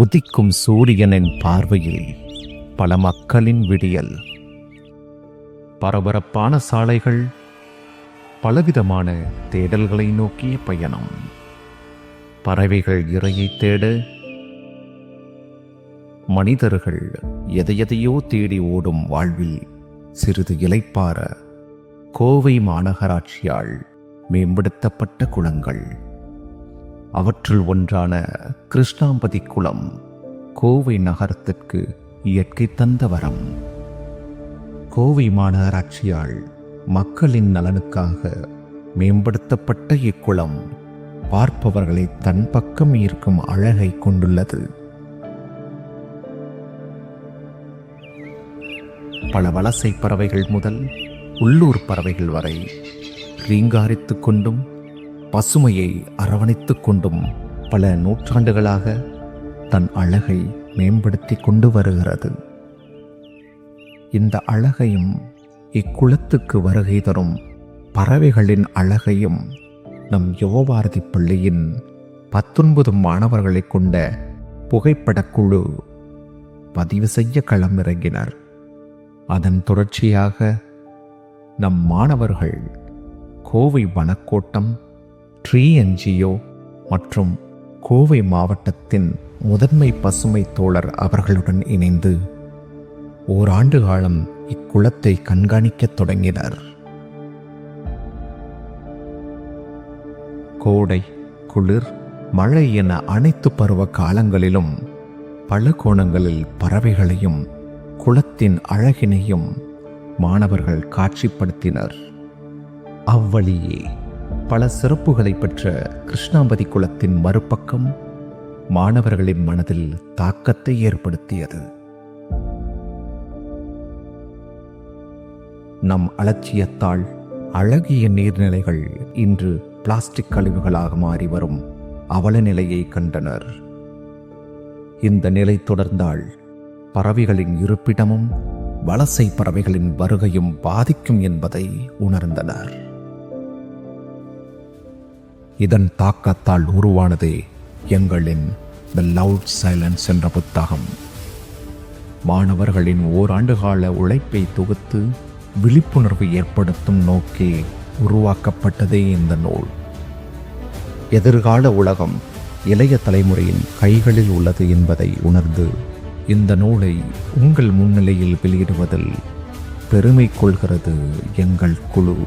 உதிக்கும் சூரியனின் பார்வையில் பல மக்களின் விடியல். பரபரப்பான சாலைகள், பலவிதமான தேடல்களை நோக்கிய பயணம். பறவைகள் இரையை தேட, மனிதர்கள் எதையெதையோ தேடி ஓடும் வாழ்வில் சிறிது இளைப்பாற கோவை மாநகராட்சியால் மேம்படுத்தப்பட்ட குளங்கள். அவற்றுள் ஒன்றான கிருஷ்ணாம்பதி குளம் கோவை நகரத்திற்கு இயற்கை தந்த வரம். கோவை மாநகராட்சியால் மக்களின் நலனுக்காக மேம்படுத்தப்பட்ட இக்குளம் பார்ப்பவர்களை தன் பக்கம் ஈர்க்கும் அழகை கொண்டுள்ளது. பல வலசை பறவைகள் முதல் உள்ளூர் பறவைகள் வரை ரீங்காரித்துக் கொண்டும் பசுமையை அரவணைத்துக் கொண்டும் பல நூற்றாண்டுகளாக தன் அழகை மேம்படுத்தி கொண்டு வருகிறது. இந்த அழகையும் இக்குளத்துக்கு வருகை தரும் பறவைகளின் அழகையும் நம் யுவபாரதி பள்ளியின் 19 மாணவர்களை கொண்ட புகைப்படக்குழு பதிவு செய்ய களமிறங்கினர். அதன் தொடர்ச்சியாக நம் மாணவர்கள் கோவை வனக்கோட்டம், ட்ரீ NGO மற்றும் கோவை மாவட்டத்தின் முதன்மை பசுமை தோழர் அவர்களுடன் இணைந்து ஓராண்டு காலம் இக்குளத்தை கண்காணிக்கத் தொடங்கினர். கோடை, குளிர், மழை என அனைத்து பருவ காலங்களிலும் பல கோணங்களில் பறவைகளையும் குளத்தின் அழகினையும் மாணவர்கள் காட்சிப்படுத்தினர். அவ்வழியே பல சிறப்புகளை பெற்ற கிருஷ்ணாம்பதி குளத்தின் மறுபக்கம் மாணவர்களின் மனதில் தாக்கத்தை ஏற்படுத்தியது. நம் அலட்சியத்தால் அழகிய நீர்நிலைகள் இன்று பிளாஸ்டிக் கழிவுகளாக மாறி வரும் அவல நிலையை கண்டனர். இந்த நிலை தொடர்ந்தால் பறவைகளின் இருப்பிடமும் வலசை பறவைகளின் வருகையும் பாதிக்கும் என்பதை உணர்ந்தனர். இதன் தாக்கத்தால் உருவானதே எங்களின் தி லவுட் சைலன்ஸ் என்ற புத்தகம். மாணவர்களின் ஓராண்டுகால உழைப்பை தொகுத்து விழிப்புணர்வு ஏற்படுத்தும் நோக்கே உருவாக்கப்பட்டதே இந்த நூல். எதிர்கால உலகம் இளைய தலைமுறையின் கைகளில் உள்ளது என்பதை உணர்ந்து இந்த நூலை உங்கள் முன்னிலையில் வெளியிடுவதில் பெருமை கொள்கிறது எங்கள் குழு.